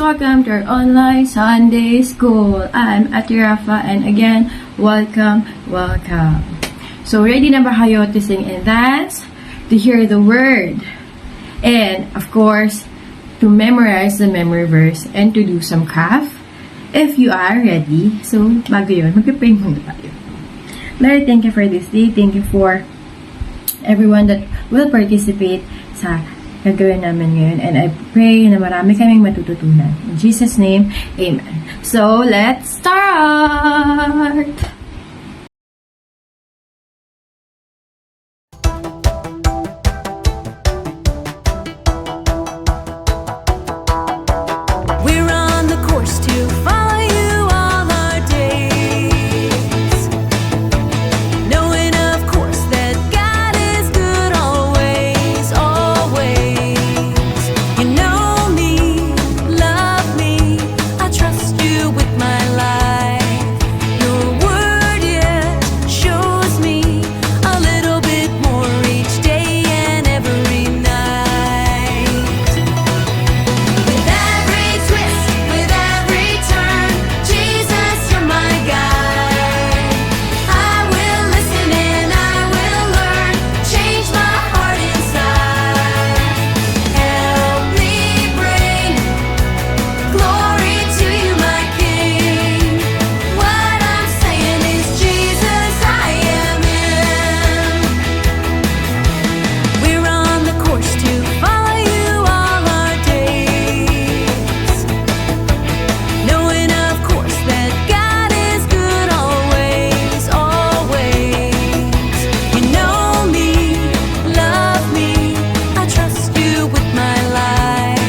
welcome to our online Sunday school. I'm Ate Rafa and again, welcome. So ready na ba kayo to sing and dance, to hear the word, and of course, to memorize the memory verse and to do some craft? If you are ready, so bago yun, mag-pray muna tayo. Lord, thank you for this day. Thank you for everyone that will participate sa gagawin namin ngayon. And I pray na marami kaming matututunan. In Jesus' name, Amen. So, let's start! We're on the course to follow you all our days, knowing of course that God is good always, always. You know me, love me, I trust you with my life. Your word yet shows me a little bit more each day and every night. With every twist, with every turn, Jesus, you're my guide. I will listen and I will learn, change my heart inside. Help me bring glory to you, my King. What I'm saying is, Jesus, I am in. We're on the course to follow you all our days, knowing of course that God is good always, always. You know me, love me, I trust you with my life.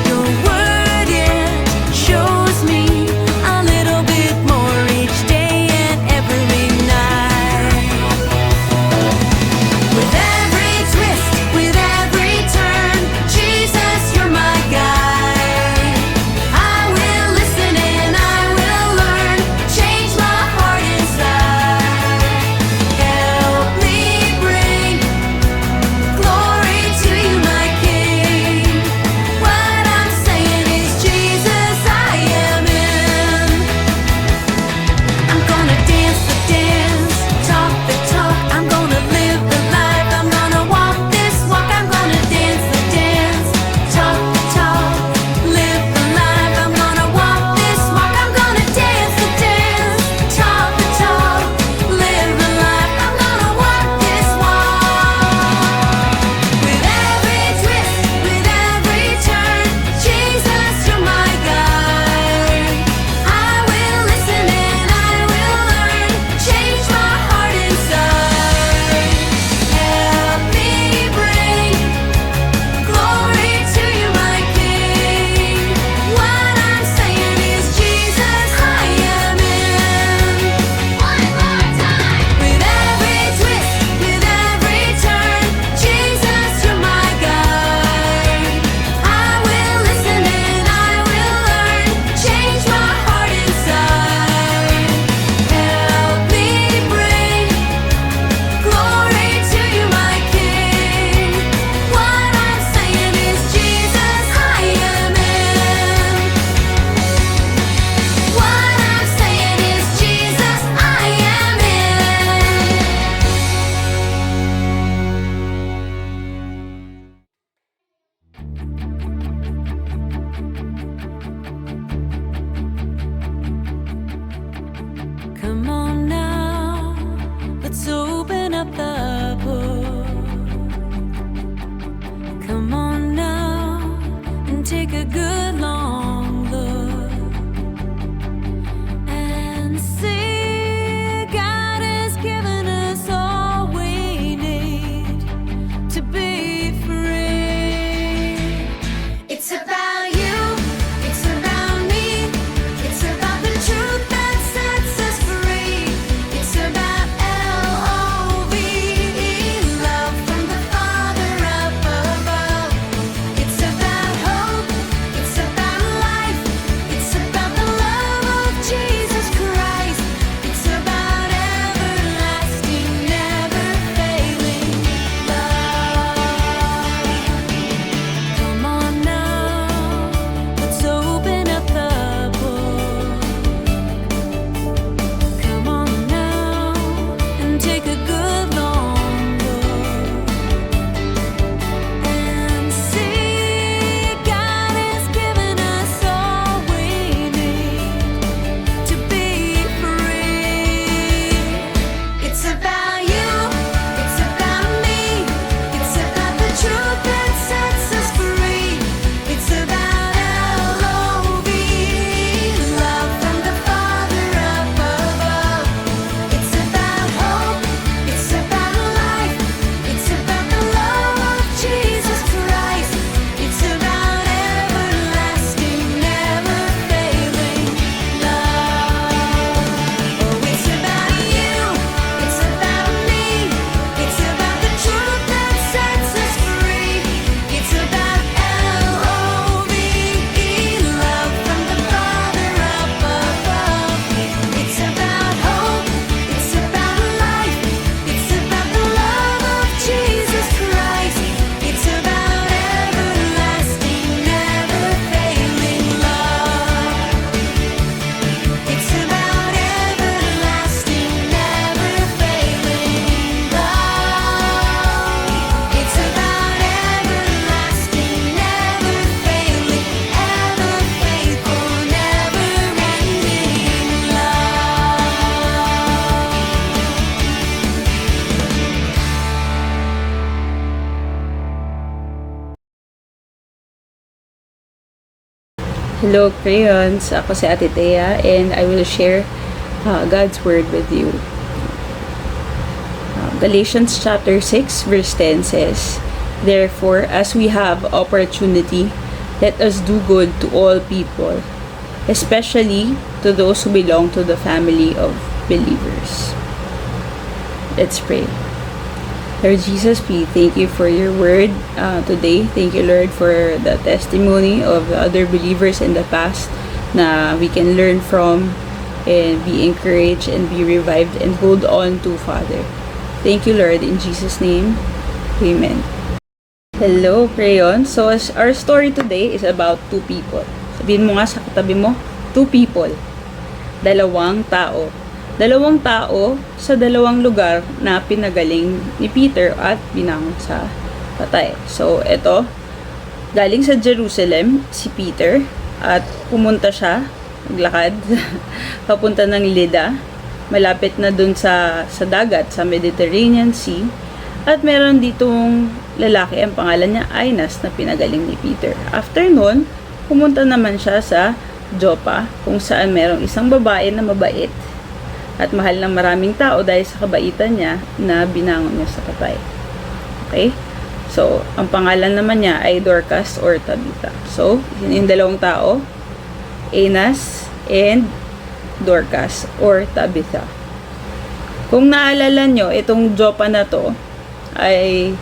Your word yet shows me a little bit more each day and every night. With every twist, with every turn, Jesus, you're my guide. I will listen and I will learn, change my heart inside. Help me bring glory to you, my King. What I'm saying is, Jesus, I am in. I'm gonna dance the dance, talk the talk. I'm gonna live the life. I'm gonna walk this walk. I'm gonna dance the dance, talk the talk, live the life. I'm gonna walk this walk. I'm gonna dance the dance, talk the talk, live the life. I'm gonna walk this walk. With every twist, with every turn, Jesus, you're my guide. I will listen and I will learn, change my heart inside. Help me bring glory to you, my King. What I'm saying is, Jesus, I am in. One more time. With every twist, with every turn, Jesus, you're my guide. I will listen and I will learn, change my heart inside. Help me bring glory to you, my King. What I'm saying is, Jesus, I am in. What I'm saying is, Jesus, I am in. Come on now, let's open up the book. Come on now and take a good long look and see God has given us all we need to be free. It's about you, it's about me, it's about the truth that sets us free. It's about L-O-V E. Hello, crayons. Ako si Ate Thea and I will share God's Word with you. Galatians chapter 6 verse 10 says, "Therefore, as we have opportunity, let us do good to all people, especially to those who belong to the family of believers." Let's pray. Lord Jesus, we thank you for your word today. Thank you, Lord, for the testimony of the other believers in the past na we can learn from and be encouraged and be revived and hold on to, Father. Thank you, Lord, in Jesus' name. Amen. Hello, crayon. So, our story today is about two people. Sabihin mo nga sa katabi mo, two people. Dalawang tao. Dalawang tao sa dalawang lugar na pinagaling ni Peter at binangon sa patay. So, ito, galing sa Jerusalem si Peter at pumunta siya, naglakad, papunta ng Lydda, malapit na dun sa dagat, sa Mediterranean Sea. At meron ditong lalaki, ang pangalan niya Aeneas, na pinagaling ni Peter. After nun, pumunta naman siya sa Joppa, kung saan merong isang babae na mabait at mahal ng maraming tao dahil sa kabaitan niya na binangon niya sa patay. Okay? So, ang pangalan naman niya ay Dorcas or Tabitha. So, yung dalawang tao, Aeneas and Dorcas or Tabitha. Kung naalala nyo, itong Joppa na to ay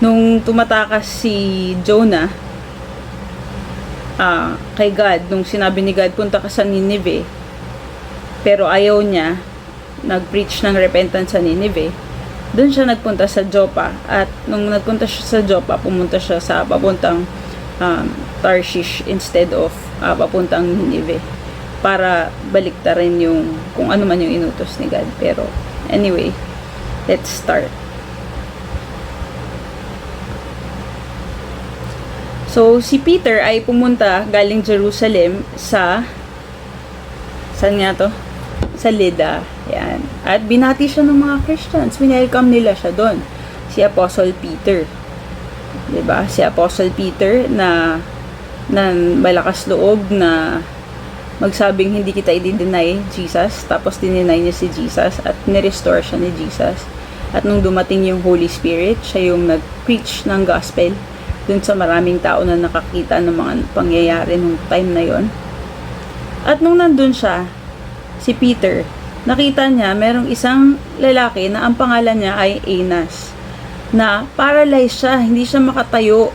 nung tumatakas si Jonah kay God, nung sinabi ni God, punta ka sa Nineveh, pero ayaw niya, nag-preach ng repentance sa Nineveh, doon siya nagpunta sa Joppa. At nung nagpunta siya sa Joppa, pumunta siya sa papuntang Tarshish instead of papuntang Nineveh, para baliktarin yung kung ano man yung inutos ni God. Pero anyway, let's start. So, si Peter ay pumunta galing Jerusalem sa saan nga to? Sa Lydda. Yan. At binati siya ng mga Christians. Winelcome nila siya doon. Si Apostle Peter. 'Di ba? Si Apostle Peter na malakas loob na magsabing hindi kita i-deny Jesus. Tapos dineny niya si Jesus at nirestore siya ni Jesus. At nung dumating yung Holy Spirit, siya yung nag-preach ng gospel dun sa maraming tao na nakakita ng mga pangyayari nung time na yon. At nung nandun siya, si Peter, nakita niya merong isang lalaki na ang pangalan niya ay Aeneas, na paralyzed siya, hindi siya makatayo.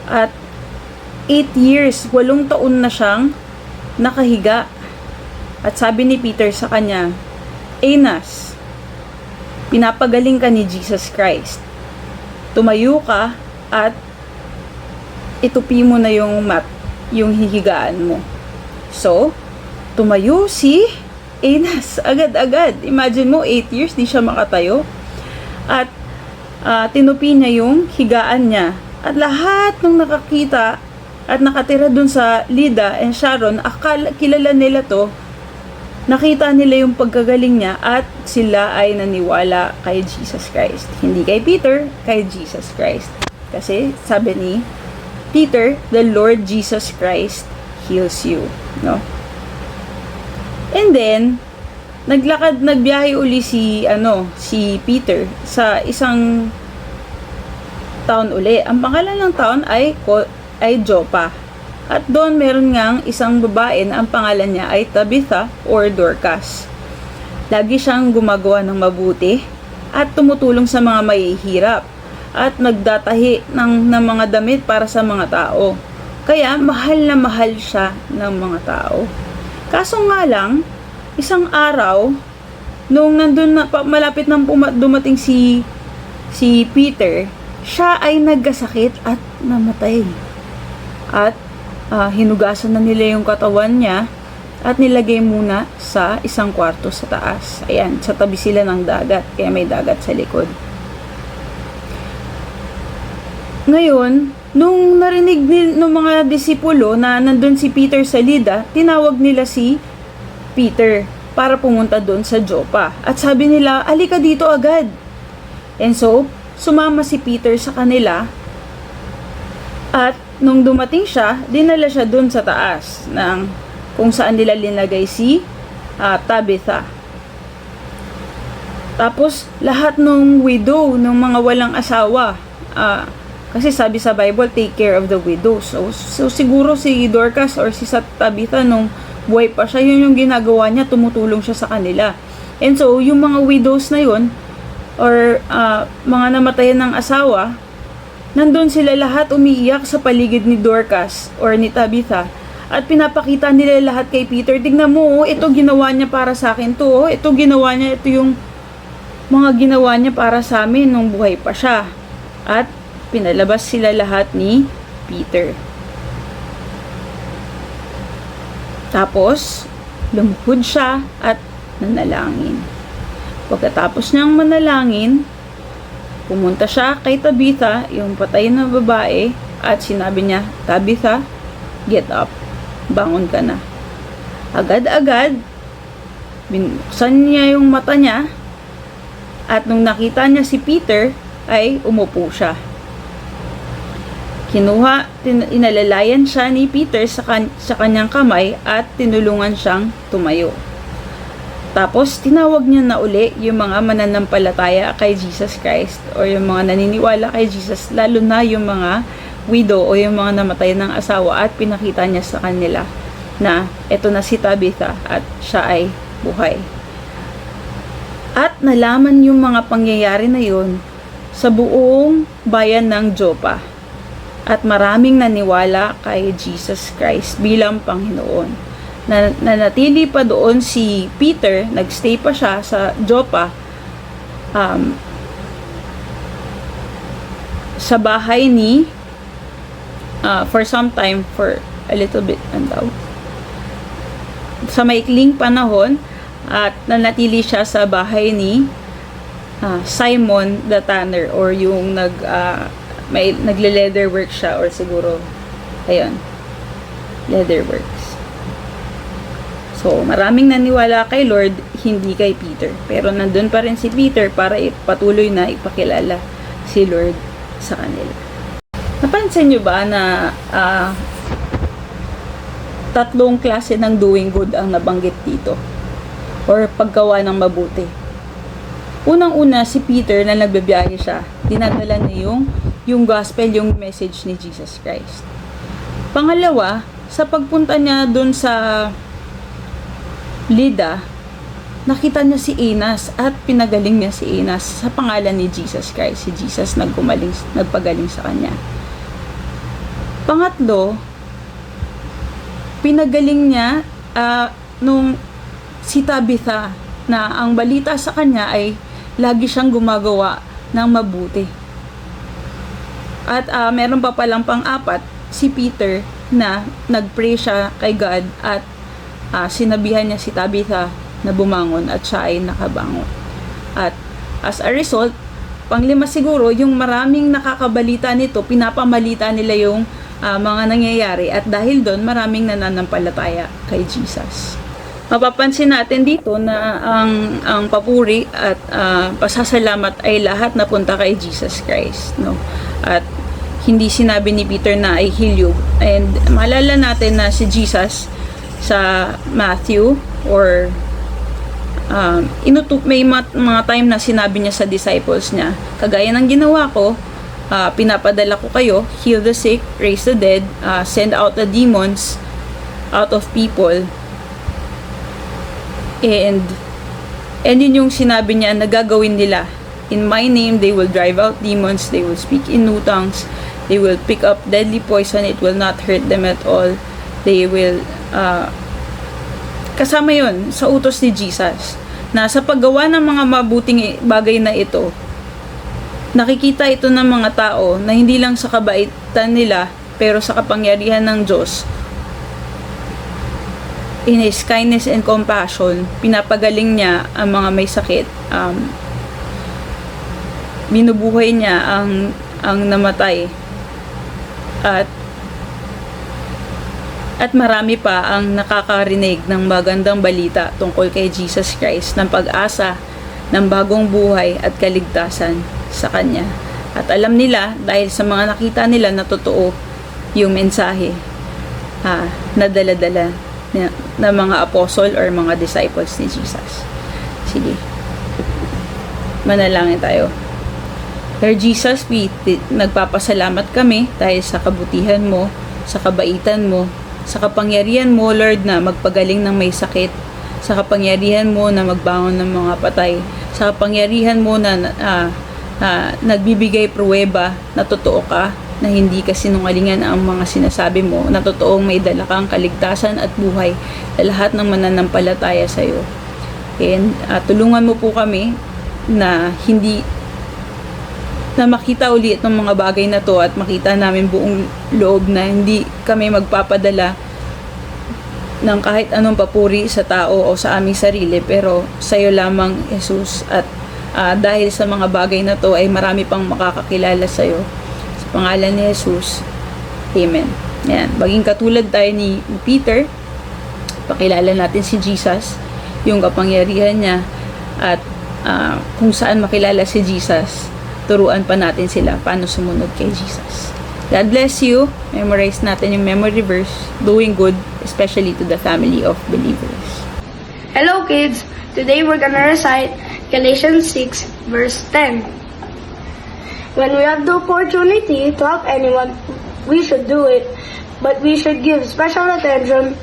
At 8 years, 8 taon na siyang nakahiga. At sabi ni Peter sa kanya, "Aeneas, pinapagaling ka ni Jesus Christ. Tumayo ka at itupi mo na yung mat, yung hihigaan mo." So, tumayo si Aeneas agad-agad. Imagine mo, 8 years, di siya makatayo. At tinupi niya yung higaan niya. At lahat ng nakakita at nakatira dun sa Lydda and Sharon, kilala nila to, nakita nila yung pagkagaling niya at sila ay naniwala kay Jesus Christ. Hindi kay Peter, kay Jesus Christ. Kasi sabi ni Peter, "The Lord Jesus Christ heals you." No? And then, nagbiyahe uli si Peter sa isang town uli. Ang pangalan ng town ay Joppa. At doon meron ngang isang babae na ang pangalan niya ay Tabitha or Dorcas. Lagi siyang gumagawa ng mabuti at tumutulong sa mga mahihirap at nagdatahi ng mga damit para sa mga tao. Kaya mahal na mahal siya ng mga tao. Kaso nga lang, isang araw, nung nandun na, malapit nang dumating si Peter, siya ay nagkasakit at namatay. At hinugasan na nila yung katawan niya at nilagay muna sa isang kwarto sa taas. Ayan, sa tabi sila ng dagat, kaya may dagat sa likod. Ngayon, nung narinig ng mga disipulo na nandun si Peter sa Lydda, tinawag nila si Peter para pumunta doon sa Joppa. At sabi nila, "Alika dito agad." And so, sumama si Peter sa kanila at nung dumating siya, dinala siya dun sa taas ng kung saan nila linagay si Tabitha. Tapos, lahat ng widow, ng mga walang asawa, kasi sabi sa Bible, take care of the widows. So siguro si Dorcas or si Tabitha nung buhay pa siya, yun yung ginagawa niya, tumutulong siya sa kanila. And so, yung mga widows na yun, or mga namatayan ng asawa, nandun sila lahat umiiyak sa paligid ni Dorcas or ni Tabitha. At pinapakita nila lahat kay Peter, tignan mo, ito ginawa niya para sa akin to, ito ginawa niya, ito yung mga ginawa niya para sa amin nung buhay pa siya. At pinalabas sila lahat ni Peter. Tapos, lumuhod siya at nanalangin. Pagkatapos niyang manalangin, pumunta siya kay Tabitha, yung patay na babae, at sinabi niya, Tabitha, get up. Bangon ka na. Agad-agad, binuksan niya yung mata niya, at nung nakita niya si Peter, ay umupo siya. Inalalayan siya ni Peter sa kanyang kamay at tinulungan siyang tumayo. Tapos, tinawag niya na uli yung mga mananampalataya kay Jesus Christ or yung mga naniniwala kay Jesus, lalo na yung mga widow o yung mga namatay ng asawa, at pinakita niya sa kanila na eto na si Tabitha at siya ay buhay. At nalaman yung mga pangyayari na yun sa buong bayan ng Joppa. At maraming naniwala kay Jesus Christ bilang Panginoon. Nanatili pa doon si Peter, nagstay pa siya sa Joppa, sa bahay ni, for some time, for a little bit, sa maikling panahon, at nanatili siya sa bahay ni Simon the Tanner, or yung nagle-leather work siya, or siguro ayun, leather works. So maraming naniwala kay Lord, hindi kay Peter, pero nandun pa rin si Peter para patuloy na ipakilala si Lord sa kanila. Napansin nyo ba na tatlong klase ng doing good ang nabanggit dito, or paggawa ng mabuti? Unang-una, si Peter na nagbibiyahe siya, dinadala niya yung gospel, yung message ni Jesus Christ. Pangalawa, sa pagpunta niya dun sa Lydda, nakita niya si Enas at pinagaling niya si Enas sa pangalan ni Jesus Christ. Si Jesus nagpagaling sa kanya. Pangatlo, pinagaling niya nung si Tabitha, na ang balita sa kanya ay lagi siyang gumagawa ng mabuti. At meron pa palang pang-apat, si Peter, na nag-pray siya kay God at sinabihan niya si Tabitha na bumangon at siya ay nakabangon. At as a result, panglima siguro, yung maraming nakakabalita nito, pinapamalita nila yung mga nangyayari, at dahil doon maraming nananampalataya kay Jesus. Mapapansin natin dito na ang papuri at pasasalamat ay lahat napunta kay Jesus Christ, no? At hindi sinabi ni Peter na ay hilyog. And maalala natin na si Jesus sa Matthew, or may mga time na sinabi niya sa disciples niya, kagaya ng ginawa ko, pinapadala ko kayo, heal the sick, raise the dead, send out the demons out of people. And yun yung sinabi niya na gagawin nila. In my name, they will drive out demons, they will speak in new tongues, they will pick up deadly poison, it will not hurt them at all. They will, kasama yun sa utos ni Jesus, na sa paggawa ng mga mabuting bagay na ito, nakikita ito ng mga tao na hindi lang sa kabaitan nila, pero sa kapangyarihan ng Diyos. In His kindness and compassion, pinapagaling niya ang mga may sakit. Binubuhay niya ang namatay. At marami pa ang nakakarinig ng magandang balita tungkol kay Jesus Christ, ng pag-asa, ng bagong buhay at kaligtasan sa Kanya. At alam nila, dahil sa mga nakita nila na totoo, yung mensahe na dala-dala na mga apostle or mga disciples ni Jesus. Sige. Manalangin tayo. Lord Jesus, nagpapasalamat kami dahil sa kabutihan mo, sa kabaitan mo, sa kapangyarihan mo, Lord, na magpagaling ng may sakit, sa kapangyarihan mo na magbangon ng mga patay, sa kapangyarihan mo na nagbibigay pruweba na totoo ka, na hindi ka sinungalingan ang mga sinasabi mo, na totoong may dala kang kaligtasan at buhay sa lahat ng mananampalataya sa iyo. And tulungan mo po kami na makita ulit ng mga bagay na to at makita namin buong loob na hindi kami magpapadala ng kahit anong papuri sa tao o sa aming sarili, pero sa iyo lamang, Jesus. At dahil sa mga bagay na to ay marami pang makakakilala sa iyo. Sa pangalan ni Jesus. Amen. Yan. Maging katulad tayo ni Peter. Pakilala natin si Jesus, yung kapangyarihan niya, at kung saan makilala si Jesus, turuan pa natin sila paano sumunod kay Jesus. God bless you. Memorize natin yung memory verse, doing good, especially to the family of believers. Hello kids! Today we're gonna recite Galatians 6 verse 10. When we have the opportunity to help anyone, we should do it, but we should give special attention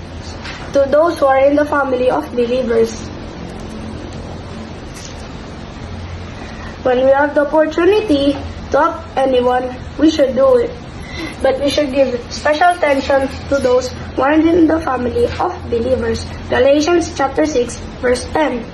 to those who are in the family of believers. When we have the opportunity to help anyone, we should do it, but we should give special attention to those who are in the family of believers. Galatians chapter 6 verse 10.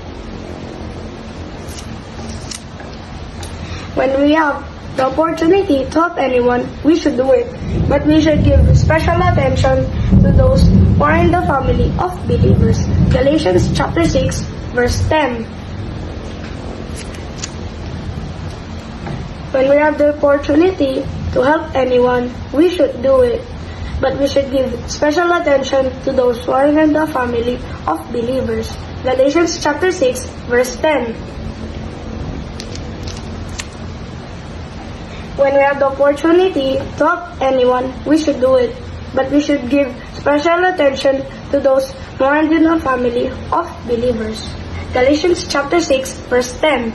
When we have the opportunity to help anyone, we should do it, but we should give special attention to those who are in the family of believers. Galatians chapter 6 verse 10. When we have the opportunity to help anyone, we should do it, but we should give special attention to those who are in the family of believers. Galatians chapter 6 verse 10. When we have the opportunity to help anyone, we should do it, but we should give special attention to those who are in the family of believers. Galatians chapter 6 verse 10.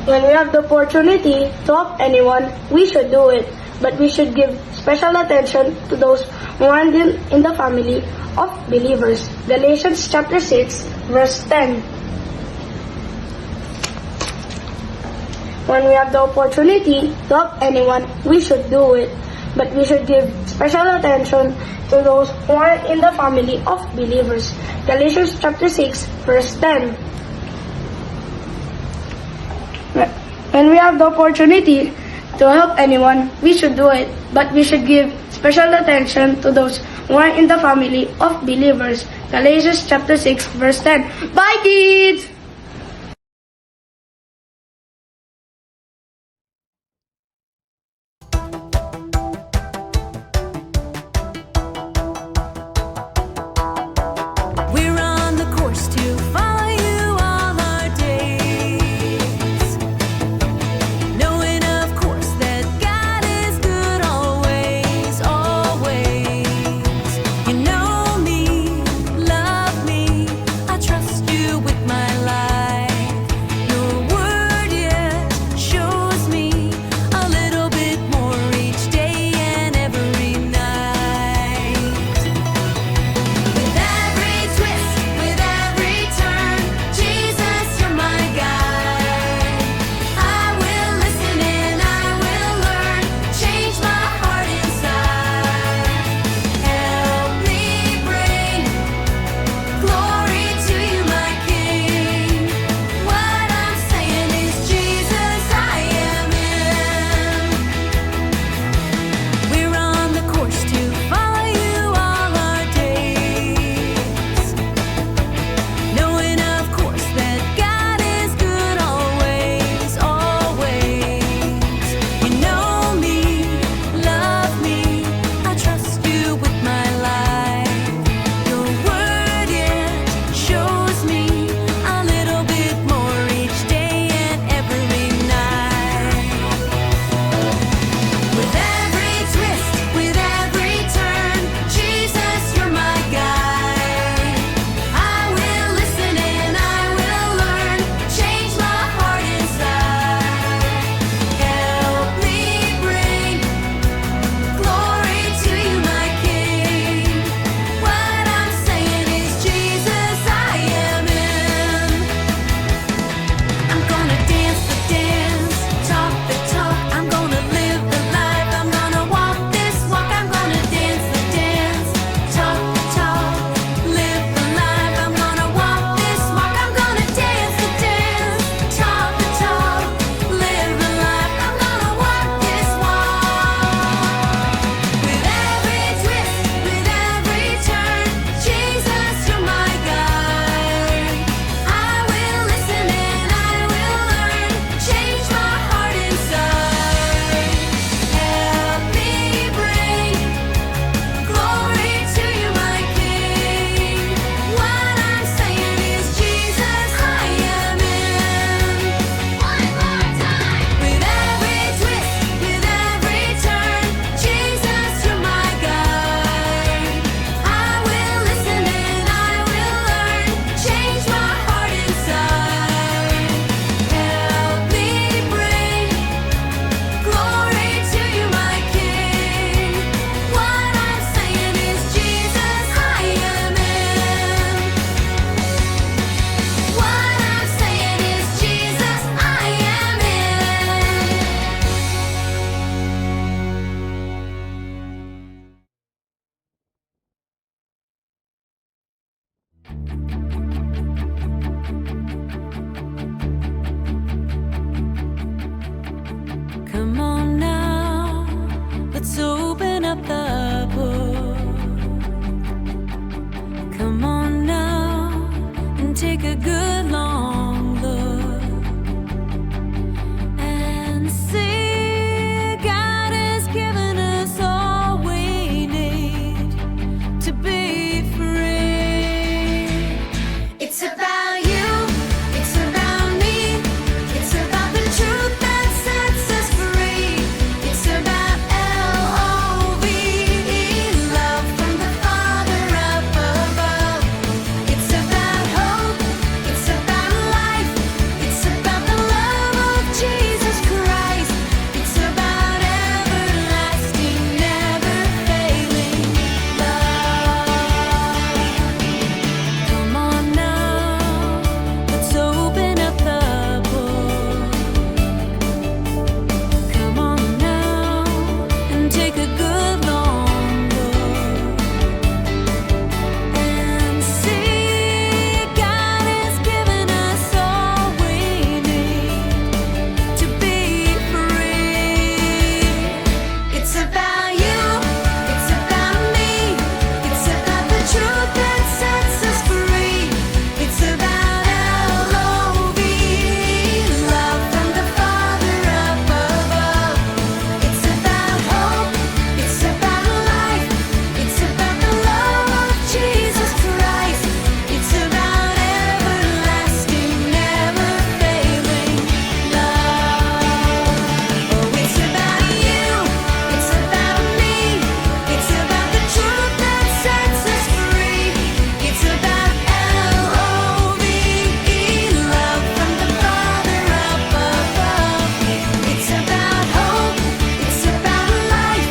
When we have the opportunity to help anyone, we should do it, but we should give special attention to those who are in the family of believers. Galatians chapter 6 verse 10. When we have the opportunity to help anyone, we should do it, but we should give special attention to those who are in the family of believers. Galatians chapter 6 verse 10. When we have the opportunity to help anyone, we should do it, but we should give special attention to those who are in the family of believers. Galatians chapter 6 verse 10. Bye kids! We're on the course to follow you all our days, knowing of course that God is good always, always. You know me, love me, I trust you with my life. up the book. Come on now and take a good long look and see God has given us all we need to be free. It's about you, it's about me, it's about the truth that sets us free. It's about L-O-V-E, love from the Father up above. It's about hope, it's about life, it's about the love of Jesus Christ. It's about everlasting, never failing love. Come on now, let's open up the book. Come on now and take a good long look and see God has given us all we need to be free. It's about you, it's about me, it's about the truth that sets us free. It's about L-O-V-E, love from the Father up above. It's about hope, it's about life, it's about the love of Jesus Christ. It's about everlasting, never failing love. Oh, it's about you, it's about me, it's about the truth that sets us free. It's about L-O-V-E, love from the Father up above. It's about hope, it's about life,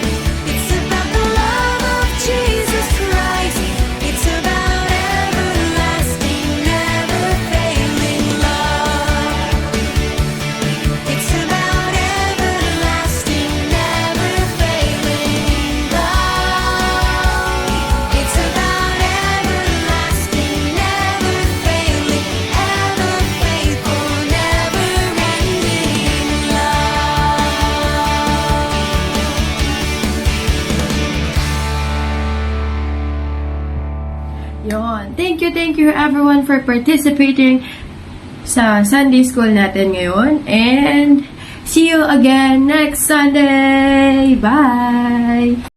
it's about the love of Jesus Christ. It's about everlasting, never failing love. It's about everlasting, never failing love. It's about everlasting, never failing, ever faithful, never ending love. Yon. Thank you everyone for participating sa Sunday School natin ngayon. And see you again next Sunday. Bye!